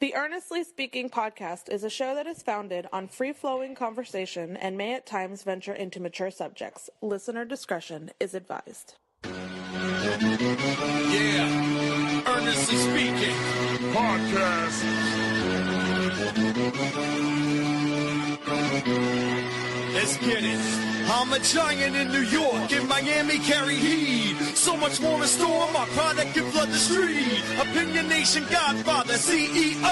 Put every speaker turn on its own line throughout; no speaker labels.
The Earnestly Speaking podcast is a show that is founded on free-flowing conversation and may at times venture into mature subjects. Listener discretion is advised.
Yeah, Earnestly Speaking podcast. Let's get it. I'm a giant in New York, in Miami carry heat. So much more in store, my product can flood the street. Opinion Nation Godfather, CEO.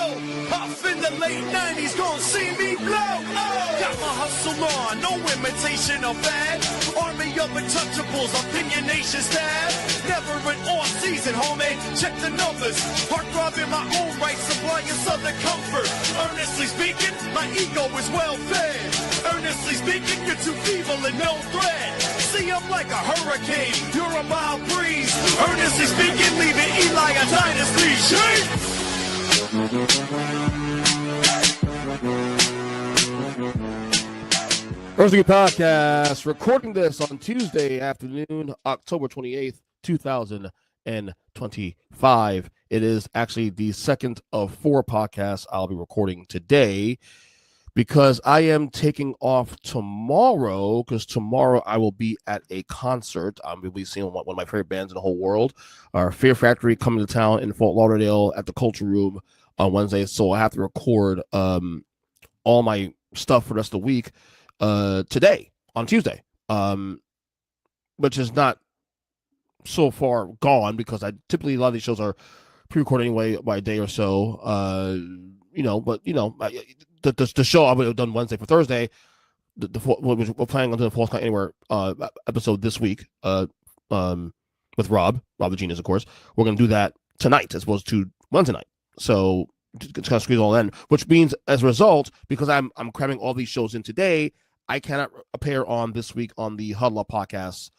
Off in the late 90s, gon' see me blow. Oh. Got my hustle on, no imitation of bad. Army of untouchables, Opinion Nation staff. Never an off season, homie, check the numbers. Heart throbbing my own right, supplying southern comfort. Earnestly speaking, my ego is well fed. Earnestly speaking, you're too feeble and no threat. See, I'm like a hurricane, you're a mild breeze. Earnestly speaking, leaving Eli a dynasty. Shake!
Earnestly podcast, recording this on Tuesday afternoon, October 28th, 2025. It is actually the second of four podcasts I'll be recording today, because I am taking off tomorrow, because tomorrow I will be at a concert. I'm going to be seeing one of my favorite bands in the whole world, Fear Factory, coming to town in Fort Lauderdale at the Culture Room on Wednesday. So I have to record all my stuff for the rest of the week today, on Tuesday, which is not so far gone, because I typically, a lot of these shows are pre-recorded anyway by a day or so, the show I would have done Wednesday for Thursday. We're planning on doing the False Count Anywhere episode this week with Rob the Genius, of course. We're going to do that tonight as opposed to Wednesday night. So just kind of squeeze it all in, which means as a result, because I'm cramming all these shows in today, I cannot appear on this week on the Huddle Up podcast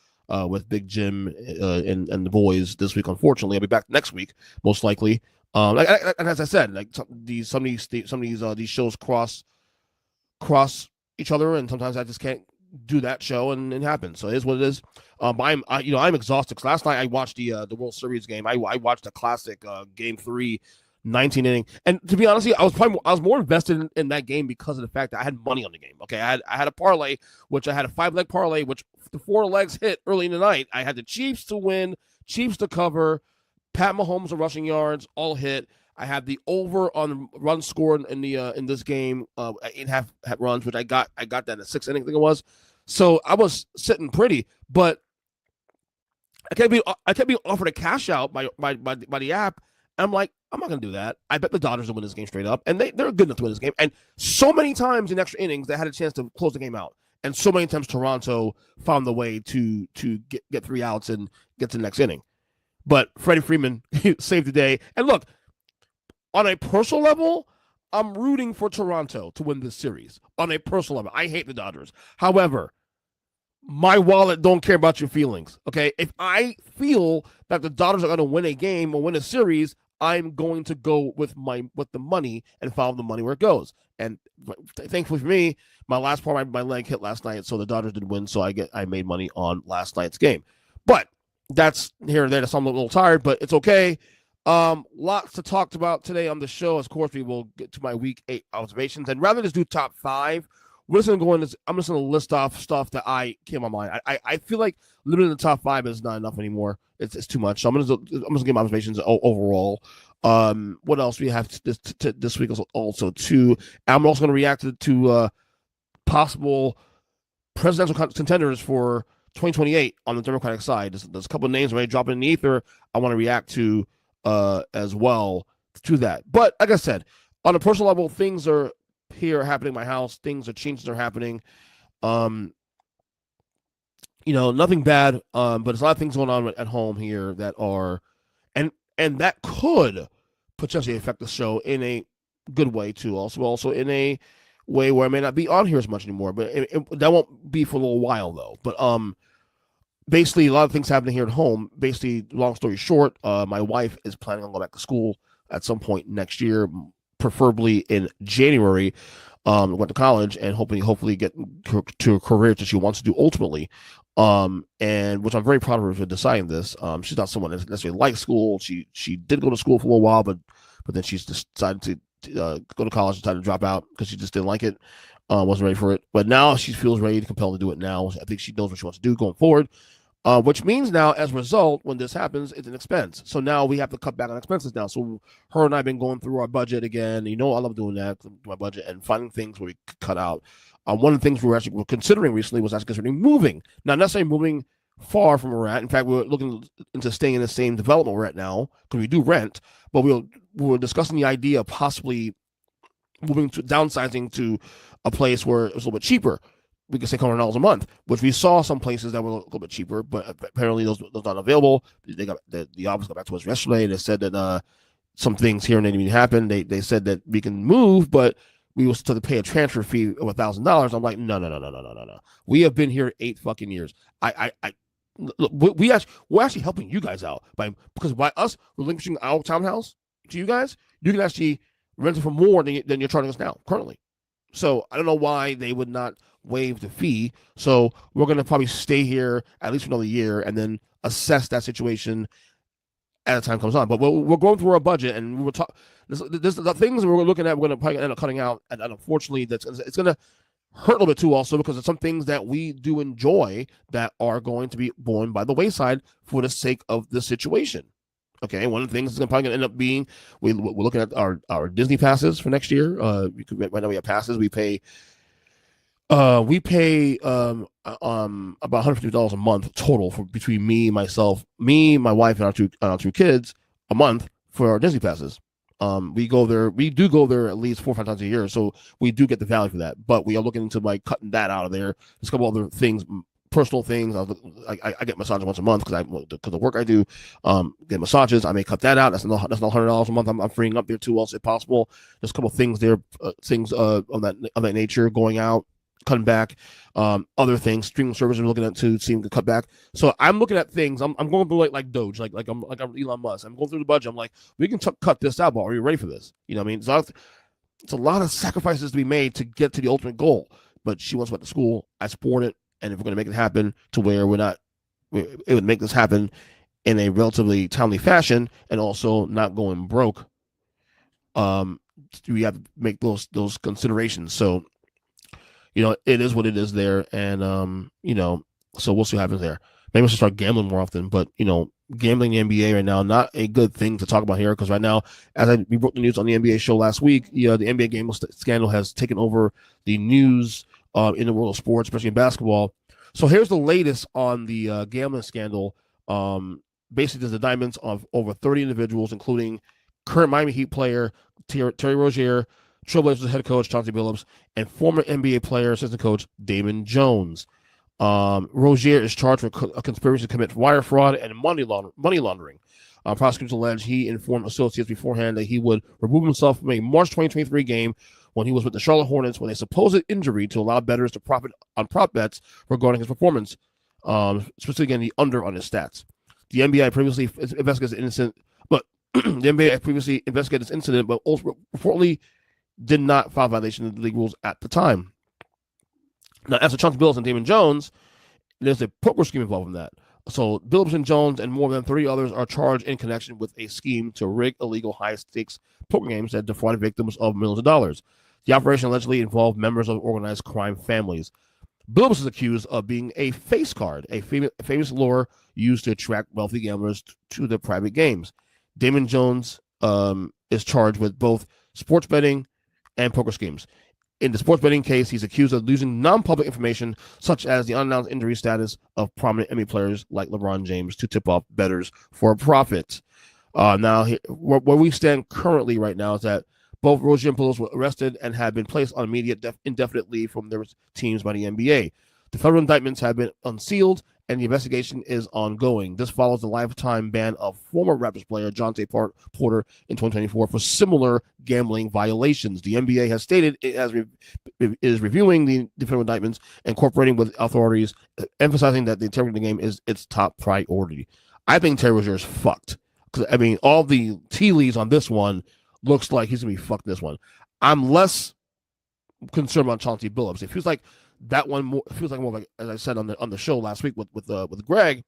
with Big Jim and the boys this week. Unfortunately, I'll be back next week, most likely. And as I said, like some of these shows cross each other, and sometimes I just can't do that show, and it happens. So it is what it is. But I'm exhausted. 'Cause last night I watched the World Series game. I watched a classic Game 3, 19 inning, and to be honest, I was more invested in that game because of the fact that I had money on the game. Okay, I had a parlay, which I had a 5-leg parlay, which the 4 legs hit early in the night. I had the Chiefs to win, Chiefs to cover, Pat Mahomes and rushing yards all hit. I had the over on run scored in this game, 8.5 runs, which I got that in the 6th inning, I think it was. So I was sitting pretty, but I kept being offered a cash out by the app. I'm like, I'm not gonna do that. I bet the Dodgers will win this game straight up, and they're good enough to win this game. And so many times in extra innings, they had a chance to close the game out, and so many times Toronto found the way to get 3 outs and get to the next inning. But Freddie Freeman saved the day. And look, on a personal level, I'm rooting for Toronto to win this series. On a personal level, I hate the Dodgers. However, my wallet don't care about your feelings, okay? If I feel that the Dodgers are going to win a game or win a series, I'm going to go with the money and follow the money where it goes. And thankfully for me, my last part, my leg hit last night, so the Dodgers did win, so I made money on last night's game. But that's here and there. So I'm a little tired, but it's okay. Lots to talk about today on the show. Of course, we will get to my week 8 observations, and rather than just do top 5, I'm just going to list off stuff that came on my mind. I feel like limiting the top 5 is not enough anymore. It's too much. So I'm just going to give my observations overall. What else we have this week also too. I'm also going to react to possible presidential contenders for 2028 on the Democratic side. There's a couple of names already dropping in the ether I want to react to as well to that. But like I said, on a personal level, things are happening in my house. Changes are happening. Nothing bad, but there's a lot of things going on at home here that are, and that could potentially affect the show in a good way too. Also in a way where I may not be on here as much anymore, but that won't be for a little while though. But basically, a lot of things happening here at home. Basically, long story short, my wife is planning on going back to school at some point next year, preferably in January. Went to college and hopefully get to a career that she wants to do ultimately. And which I'm very proud of her for deciding this. She's not someone that necessarily likes school. She did go to school for a little while, but then she's decided go to college, decided to drop out because she just didn't like it, wasn't ready for it. But now she feels ready to compel to do it now. I think she knows what she wants to do going forward. Which means now, as a result, when this happens, it's an expense. So now we have to cut back on expenses now. So her and I have been going through our budget again. I love doing that, my budget, and finding things where we could cut out. One of the things we were considering recently was actually considering moving. Not necessarily moving far from where we're at. In fact, we're looking into staying in the same development we're at now because we do rent. But we were discussing the idea of possibly downsizing to a place where it was a little bit cheaper. We could say $100 a month, which we saw some places that were a little bit cheaper, but apparently those not available. They got the office got back to us yesterday. They said that some things here and there didn't happen. They said that we can move, but we will still pay a transfer fee of $1,000. I'm like, no. We have been here 8 fucking years. We're actually helping you guys out because by us relinquishing our townhouse to you guys, you can actually rent it for more than you're charging us now currently. So I don't know why they would not waive the fee. So we're going to probably stay here at least for another year and then assess that situation as the time comes on. But we're going through our budget, and we were talking. There's the things we're looking at. We're going to probably end up cutting out, and unfortunately, it's going to hurt a little bit too. Also, because of some things that we do enjoy that are going to be borne by the wayside for the sake of the situation. Okay, one of the things is probably going to end up being we're looking at our Disney passes for next year. Right now we have passes. We pay about $150 a month total for between me, my wife, and our two kids a month for our Disney passes. We do go there at least 4 or 5 times a year, so we do get the value for that. But we are looking into cutting that out of there. There's a couple other things, personal things. I get massages once a month because of the work I do. Get massages. I may cut that out. That's not $100 a month. I'm freeing up there too, also if possible. There's a couple of things there, things of that nature going out. Cutting back, other things, streaming services we're looking at to see to cut back. So I'm looking at things. I'm going through like Doge, like I'm Elon Musk. I'm going through the budget. I'm like, we can cut this out, but are you ready for this? You know what I mean? So it's a lot of sacrifices to be made to get to the ultimate goal. But she wants to go to school. I support it, and if we're going to make it happen to where it would make this happen in a relatively timely fashion, and also not going broke. We have to make those considerations. So. It is what it is there. And, so we'll see what happens there. Maybe we should start gambling more often, but, gambling in the NBA right now, not a good thing to talk about here. Because right now, we broke the news on the NBA show last week, the NBA gambling scandal has taken over the news in the world of sports, especially in basketball. So here's the latest on the gambling scandal. Basically, there's indictments of over 30 individuals, including current Miami Heat player Terry Rozier, Trailblazers head coach Chauncey Billups, and former NBA player assistant coach Damon Jones. Rozier is charged with a conspiracy to commit wire fraud and money laundering. Prosecutors allege he informed associates beforehand that he would remove himself from a March 2023 game when he was with the Charlotte Hornets with a supposed injury to allow bettors to profit on prop bets regarding his performance, specifically the under on his stats. The NBA previously investigated this incident, but also reportedly did not file violation of the league rules at the time. Now, as for Chauncey Billups and Damon Jones, there's a poker scheme involved in that. So Billups and Jones and more than 30 others are charged in connection with a scheme to rig illegal high-stakes poker games that defrauded victims of millions of dollars. The operation allegedly involved members of organized crime families. Billups is accused of being a face card, a famous lure used to attract wealthy gamblers to the private games. Damon Jones is charged with both sports betting and poker schemes. In the sports betting case, he's accused of using non-public information, such as the unannounced injury status of prominent NBA players like LeBron James, to tip off bettors for a profit. Now, where we stand currently right now is that both Rozier and Billups were arrested and have been placed on immediate indefinite leave from their teams by the NBA. The federal indictments have been unsealed, and the investigation is ongoing. This follows the lifetime ban of former Raptors player Jonte Porter in 2024 for similar gambling violations. The NBA has stated it is reviewing the federal indictments and cooperating with authorities, emphasizing that the integrity of the game is its top priority. I think Terry Rozier is fucked. Because, all the tea leaves on this one looks like he's going to be fucked this one. I'm less concerned about Chauncey Billups. It feels like that one feels like more like, as I said on the show last week with Greg,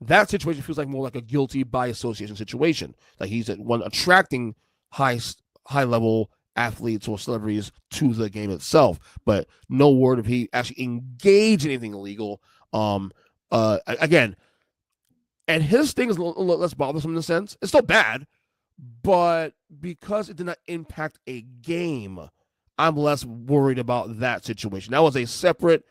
that situation feels like more like a guilty by association situation. Like he's at one attracting high high-level athletes or celebrities to the game itself, but no word if he actually engaged in anything illegal. Again, and his thing is a little less bothersome in the sense. It's still bad, but because it did not impact a game, I'm less worried about that situation. That was a separate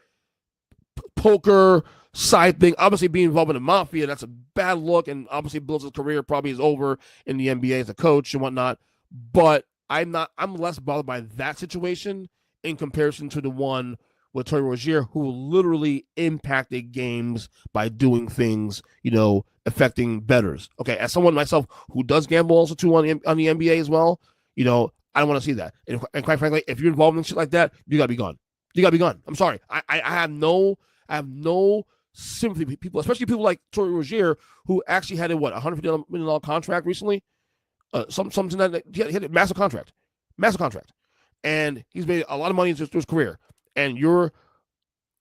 poker side thing. Obviously, being involved in the mafia, that's a bad look, and obviously Bills' career probably is over in the NBA as a coach and whatnot. But I'm less bothered by that situation in comparison to the one with Terry Rozier, who literally impacted games by doing things, affecting bettors. Okay, as someone myself who does gamble also too on the NBA as well, I don't want to see that. And quite frankly, if you're involved in shit like that, you gotta be gone. You gotta be gone. I'm sorry. I have no sympathy for people, especially people like Terry Rozier, who actually had a $150 million contract recently. Something that he had a massive contract, and he's made a lot of money in his career. And you're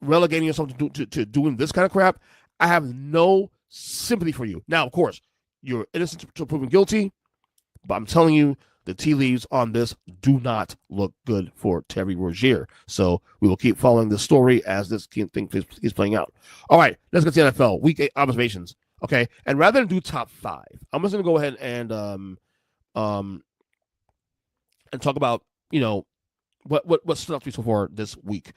relegating yourself to doing this kind of crap. I have no sympathy for you. Now, of course, you're innocent until proven guilty, but I'm telling you, the tea leaves on this do not look good for Terry Rozier. So we will keep following this story as this thing is playing out. All right, let's get to the NFL. Week 8 observations. Okay, and rather than do top 5, I'm just going to go ahead and talk about what stood out to me so far this week.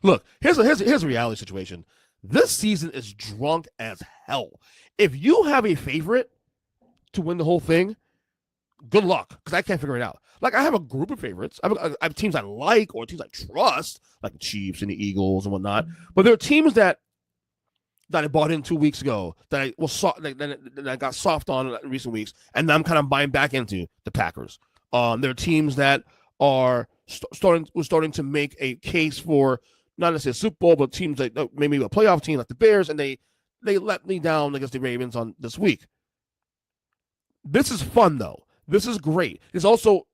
Look, here's a reality situation. This season is drunk as hell. If you have a favorite to win the whole thing, good luck, because I can't figure it out. Like, I have a group of favorites. I have teams I like or teams I trust, like the Chiefs and the Eagles and whatnot. But there are teams that I bought in 2 weeks ago that I got soft on in recent weeks, and I'm kind of buying back into the Packers. There are teams that are starting to make a case for not necessarily a Super Bowl, but teams that maybe a playoff team like the Bears, and they let me down against the Ravens on this week. This is fun, though. This is great. It's also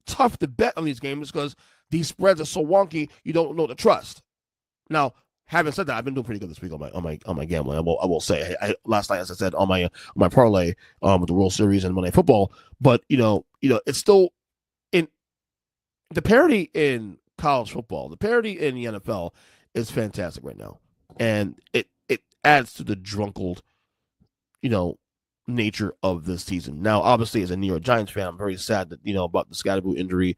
tough to bet on these games because these spreads are so wonky, you don't know to trust. Now, having said that, I've been doing pretty good this week on my gambling. I will say, last night, as I said, on my parlay with the World Series and Monday Night Football. But it's still in the parity in college football. The parity in the NFL is fantastic right now, and it adds to the drunkled, nature of this season. Now, obviously, as a New York Giants fan, I'm very sad that about the Scatterboo injury.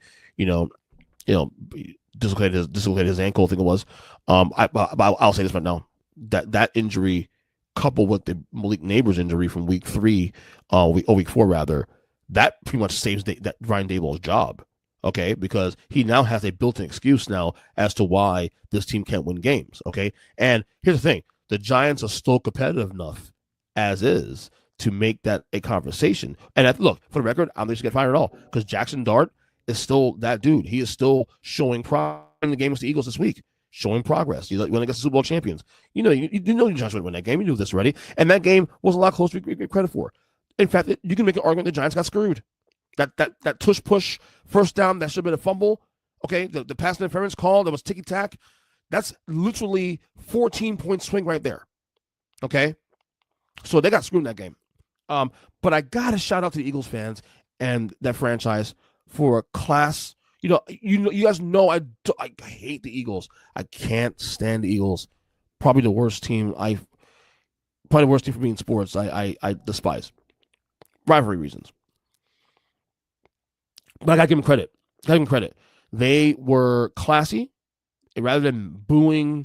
Dislocated his ankle, I think it was. I'll say this right now: that injury, coupled with the Malik Neighbors injury from week 3, week 4 rather, that pretty much saves that Ryan Daboll's job. Okay, because he now has a built-in excuse now as to why this team can't win games. Okay, and here's the thing: the Giants are still competitive enough as is to make that a conversation. And look, for the record, I'm not going to get fired at all because Jackson Dart is still that dude. He is still showing progress in the game against the Eagles this week, showing progress. He went against the Super Bowl champions. You the Giants would win that game. You knew this already. And that game was a lot closer to get credit for. In fact, you can make an argument the Giants got screwed. That tush-push first down, that should have been a fumble. Okay, the pass interference call, that was ticky-tack. That's literally 14-point swing right there. Okay? So they got screwed in that game. But I got to shout out to the Eagles fans and that franchise for a class. You guys know I hate the Eagles. I can't stand the Eagles. Probably the worst team for me in sports. I despise. Rivalry reasons. But I got to give them credit. They were classy. And rather than booing,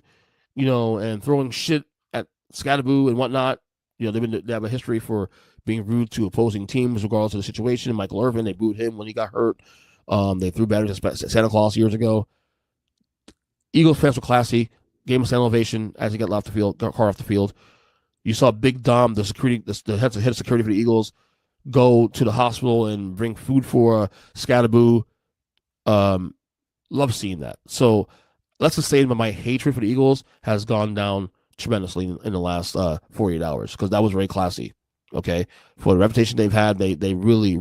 and throwing shit at Scatterboo and whatnot, they have a history for being rude to opposing teams regardless of the situation. Michael Irvin, they booed him when he got hurt. They threw batters at Santa Claus years ago. Eagles fans were classy. Gave him a standing ovation as he got off the field. You saw Big Dom, the head of security for the Eagles, go to the hospital and bring food for Scatterboo. Love seeing that. So let's just say that my hatred for the Eagles has gone down tremendously in the last 48 hours because that was very classy. Okay, for the reputation they've had, they really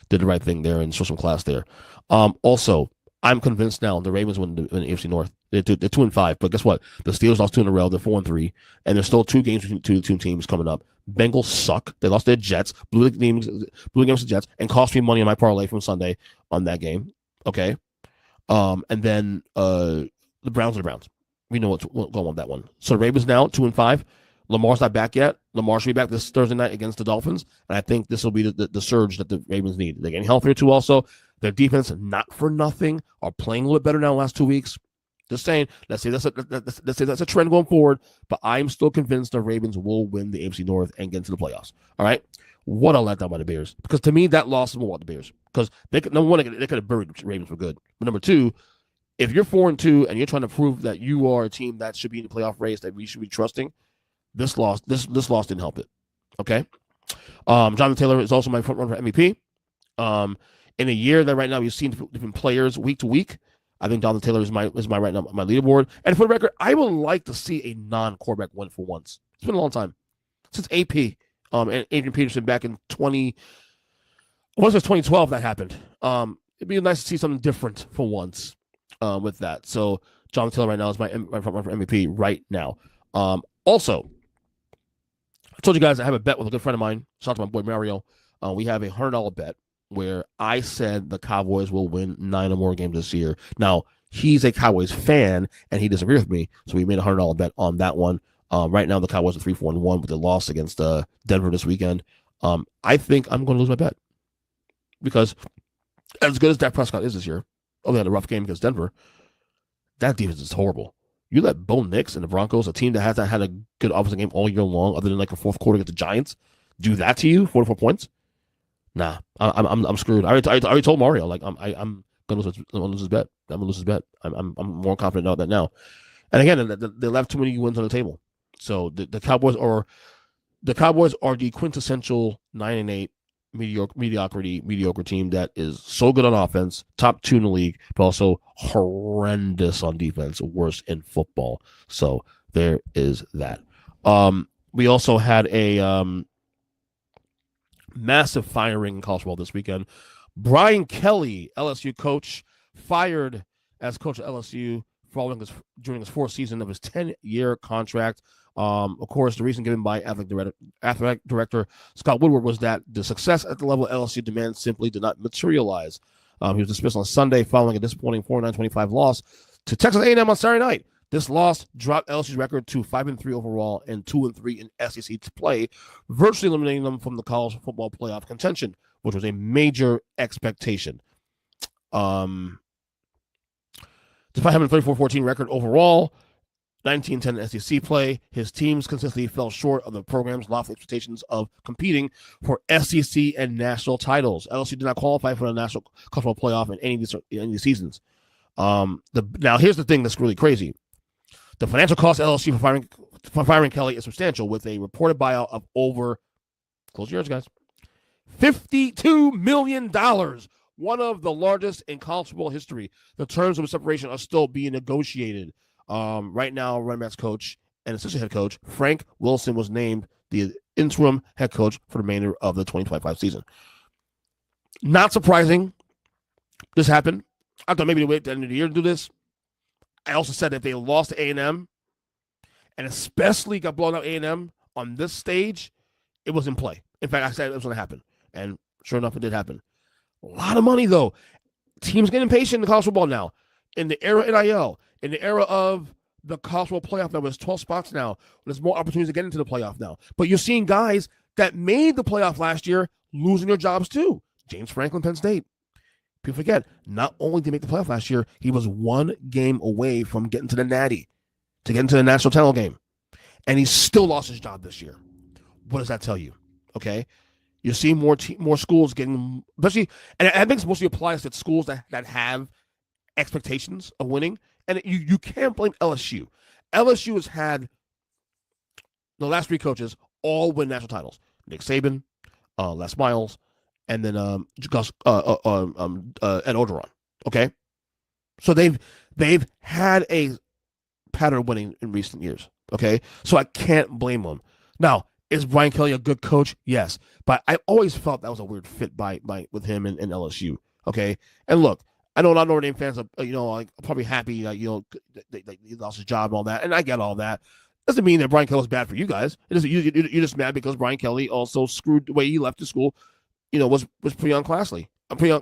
did the right thing there and show some class there. Also, I'm convinced now the Ravens win the AFC North. They're 2-5, but guess what? The Steelers lost 2 in a row. They're 4-3, and there's still 2 games between two teams coming up. Bengals suck. They lost their Jets, blew against the Jets, and cost me money on my parlay from Sunday on that game. Okay, and then the Browns are the Browns. We know what's going on with that one. So the Ravens now 2-5. Lamar's not back yet. Lamar should be back this Thursday night against the Dolphins, and I think this will be the surge that the Ravens need. They're getting healthier too. Also, their defense, not for nothing, are playing a little bit better now the last 2 weeks. Just saying. Let's say that's a trend going forward. But I'm still convinced the Ravens will win the AFC North and get into the playoffs. All right. What a letdown by the Bears, because to me that loss is more about the Bears, because number one, they could have buried the Ravens for good. But number two, if you're 4-2 and you're trying to prove that you are a team that should be in the playoff race, that we should be trusting, this loss didn't help it. Okay. Jonathan Taylor is also my front runner for MVP. In a year that right now we've seen different players week to week, I think Jonathan Taylor is my right now my leaderboard. And for the record, I would like to see a non-quarterback win for once. It's been a long time since AP and Adrian Peterson back in 2012 that happened. It'd be nice to see something different for once with that. So Jonathan Taylor right now is my front runner for MVP right now. Also, I told you guys I have a bet with a good friend of mine. Shout out to my boy Mario. We have a $100 bet where I said the Cowboys will win 9 or more games this year. Now, he's a Cowboys fan, and he disagrees with me, so we made a $100 bet on that one. Right now, the Cowboys are 3-4-1 with the loss against Denver this weekend. I think I'm going to lose my bet, because as good as Dak Prescott is this year, they had a rough game against Denver. That defense is horrible. You let Bo Nix and the Broncos, a team that hasn't had a good offensive game all year long, other than like a fourth quarter against the Giants, do that to you, 44 points? Nah, I'm screwed. I already told Mario, like I'm gonna lose his bet. I'm gonna lose his bet. I'm more confident about that now. And again, they left too many wins on the table. So the Cowboys are the quintessential 9-8 mediocre team that is so good on offense, top 2 in the league, but also horrendous on defense, worst in football. So there is that. We also had a massive firing in college football this weekend. Brian Kelly, LSU coach, fired as coach of LSU during his 4th season of his 10-year contract. Of course, the reason given by athletic director Scott Woodward was that the success at the level LSU demands simply did not materialize. He was dismissed on Sunday following a disappointing 49-25 loss to Texas A&M on Saturday night. This loss dropped LSU's record to 5-3 overall and 2-3 in SEC play, virtually eliminating them from the college football playoff contention, which was a major expectation. Despite having a 34-14 record overall, 19-10 in SEC play, his teams consistently fell short of the program's lofty expectations of competing for SEC and national titles. LSU did not qualify for the national college football playoff in any of these seasons. Now, here's the thing that's really crazy. The financial cost of LSU for firing Kelly is substantial, with a reported buyout of over, close your ears, guys, $52 million, one of the largest in college football history. The terms of the separation are still being negotiated. Right now, running backs coach and assistant head coach Frank Wilson was named the interim head coach for the remainder of the 2025 season. Not surprising, this happened. I thought maybe they wait at the end of the year to do this. I also said if they lost to A&M, and especially got blown out A&M on this stage, it was in play. In fact, I said it was going to happen, and sure enough, it did happen. A lot of money, though. Teams getting impatient in college football now. In the era of NIL, in the era of the college football playoff, now there's 12 spots now. There's more opportunities to get into the playoff now. But you're seeing guys that made the playoff last year losing their jobs too. James Franklin, Penn State. People forget, not only did he make the playoff last year, he was 1 game away from getting to the Natty, to get into the national title game. And he still lost his job this year. What does that tell you? Okay? You're seeing more schools getting, especially, and I think it mostly applies to schools that have expectations of winning. And you can't blame LSU. LSU has had the last 3 coaches all win national titles. Nick Saban, Les Miles, and then Ed Orgeron. Okay, so they've had a pattern of winning in recent years. Okay, so I can't blame them. Now, is Brian Kelly a good coach? Yes, but I always felt that was a weird fit with him and LSU. Okay, and look, I know a lot of Notre Dame fans are, like probably happy that, he lost his job and all that. And I get all that. Doesn't mean that Brian Kelly's bad for you guys. It doesn't, you're just mad because Brian Kelly also screwed the way he left the school, was pretty unclassly. Pretty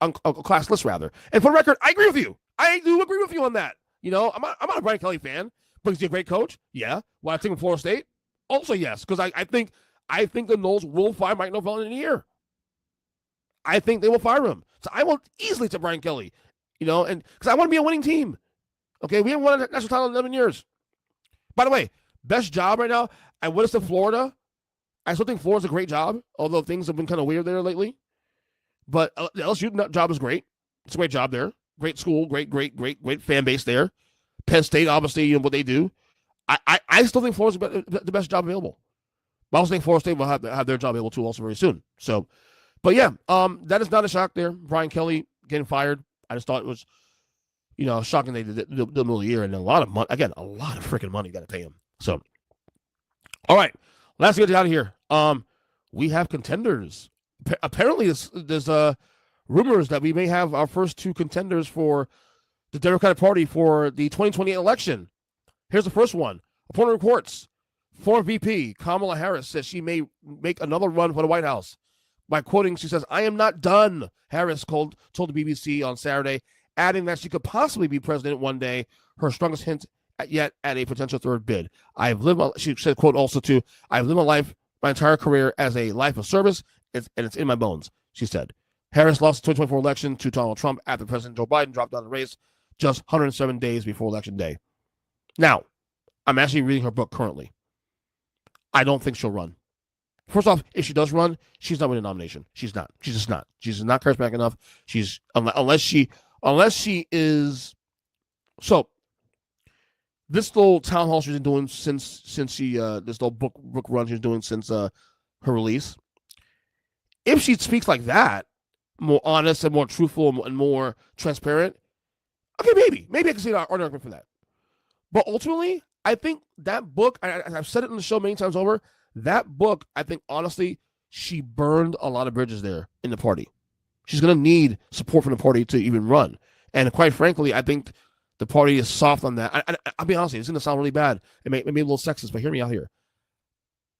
classless, rather. And for the record, I agree with you. I do agree with you on that. I'm not a Brian Kelly fan, but he's a great coach. Yeah. Well, I think with Florida State, also yes, because I think the Noles will fire Mike Norvell in a year. I think they will fire him. So I will easily to Brian Kelly, and because I want to be a winning team. Okay, we haven't won a national title in 11 years. By the way, best job right now, I would have said Florida. I still think Florida's a great job, although things have been kind of weird there lately. But the LSU job is great. It's a great job there. Great school, great fan base there. Penn State, obviously, what they do. I still think Florida's the best job available. But I also think Florida State will have their job available too also very soon. So, but yeah, that is not a shock there. Brian Kelly getting fired. I just thought it was, shocking they did the middle of the year, and a lot of money. Again, a lot of freaking money got to pay him. So, all right, let's get out of here. We have contenders. Apparently, there's rumors that we may have our first two contenders for the Democratic Party for the 2028 election. Here's the first one. According to reports, former VP Kamala Harris says she may make another run for the White House. By quoting, she says, "I am not done," Harris told the BBC on Saturday, adding that she could possibly be president one day, her strongest hint yet at a potential third bid. She said, quote, also too, "I've lived my entire career as a life of service, and it's in my bones," she said. Harris lost the 2024 election to Donald Trump after President Joe Biden dropped out of the race just 107 days before Election Day. Now, I'm actually reading her book currently. I don't think she'll run. First off, if she does run, she's not winning the nomination. She's not. She's just not. She's just not charismatic enough. She's unless she is. So this little town hall she's been doing since she this little book run she's doing since her release. If she speaks like that, more honest and more truthful and more transparent, okay, maybe I can see an argument for that. But ultimately, I think that book, I've said it in the show many times over, that book, I think, honestly, she burned a lot of bridges there in the party. She's going to need support from the party to even run. And quite frankly, I think the party is soft on that. I'll be honest with you, it's going to sound really bad. It may be a little sexist, but hear me out here.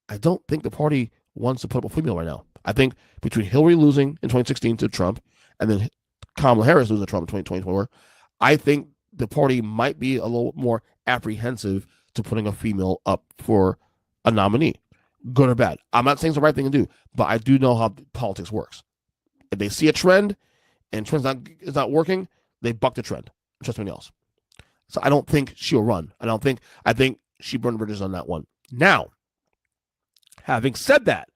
I don't think the party wants to put up a female right now. I think between Hillary losing in 2016 to Trump and then Kamala Harris losing to Trump in 2024, I think the party might be a little more apprehensive to putting a female up for a nominee, good or bad. I'm not saying it's the right thing to do, but I do know how politics works. If they see a trend and trend's not working, they buck the trend. Trust something else. So I don't think she'll run. I think she burned bridges on that one. Now, having said that,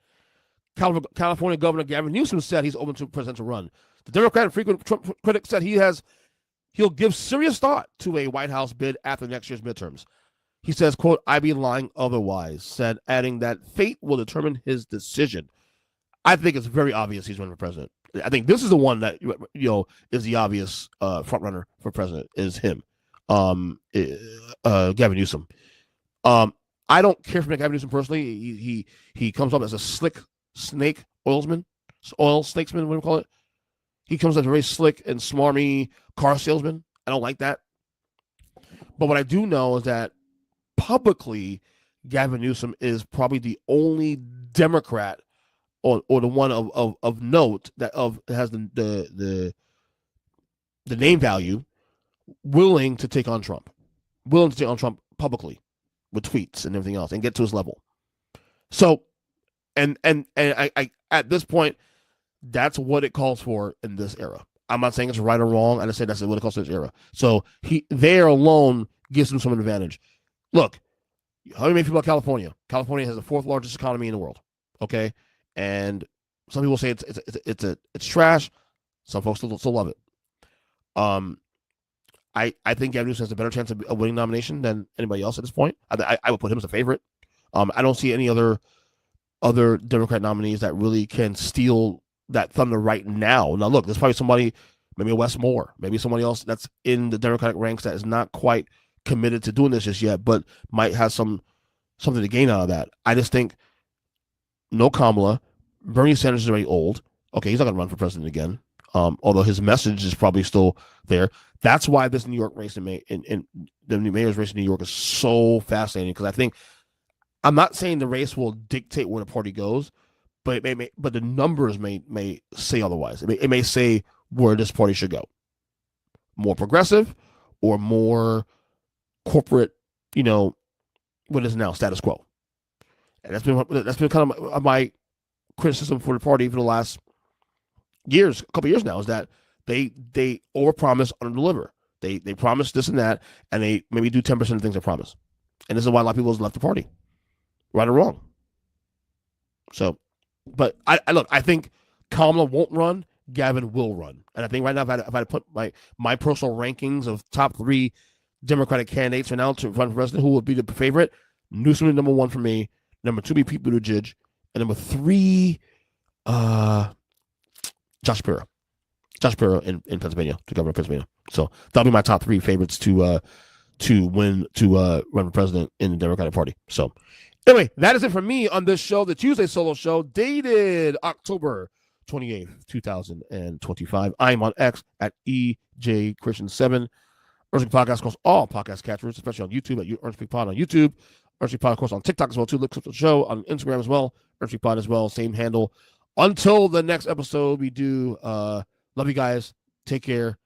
California Governor Gavin Newsom said he's open to a presidential run. The Democratic frequent Trump critic said he'll give serious thought to a White House bid after next year's midterms. He says, quote, "I'd be lying otherwise," adding that fate will determine his decision. I think it's very obvious he's running for president. I think this is the one that is the obvious front runner for president is him, Gavin Newsom. I don't care for Gavin Newsom personally. He comes up as a slick snake oil snakesman, what do you call it? He comes as a very slick and smarmy car salesman. I don't like that. But what I do know is that publicly, Gavin Newsom is probably the only Democrat or the one of note that has the name value willing to take on Trump publicly with tweets and everything else and get to his level. So, and I at this point, that's what it calls for in this era. I'm not saying it's right or wrong. I just say that's what it calls for this era. So there alone gives him some advantage. Look, how many people in California? California has the fourth largest economy in the world. Okay, and some people say it's trash. Some folks still love it. I think Gavin Newsom has a better chance of winning nomination than anybody else at this point. I would put him as a favorite. I don't see any other Democrat nominees that really can steal that thunder right now. Now, look, there's probably somebody, maybe a Wes Moore, maybe somebody else that's in the Democratic ranks that is not quite committed to doing this just yet, but might have something to gain out of that. I just think no Kamala. Bernie Sanders is already old. Okay, he's not going to run for president again. Although his message is probably still there. That's why this New York race in the mayor's race in New York is so fascinating, because I think, I'm not saying the race will dictate where the party goes, but but the numbers may say otherwise. It may say where this party should go: more progressive or more corporate. What is now status quo. And that's been kind of my criticism for the party for the last a couple of years now, is that they overpromise, underdeliver. They promise this and that, and they maybe do 10% of things they promise. And this is why a lot of people have left the party, right or wrong. So, but I think Kamala won't run. Gavin will run, and I think right now, if I had to put my personal rankings of top 3 Democratic candidates right now to run for president, who would be the favorite? Newsom is number 1 for me. Number 2 be Pete Buttigieg, and number 3, Josh Shapiro in Pennsylvania, to governor of Pennsylvania. So that'll be my top 3 favorites to run for president in the Democratic Party. So anyway, that is it for me on this show, the Tuesday solo show, dated October 28th, 2025. I'm on X at EJ Christian 7. Earnestly Podcast across all podcast catchers, especially on YouTube at Earnestly Pod on YouTube. Earnestly Pod, of course, on TikTok as well, too. Look up the show on Instagram as well. Earnestly Pod as well, same handle. Until the next episode, we do. Love you guys. Take care.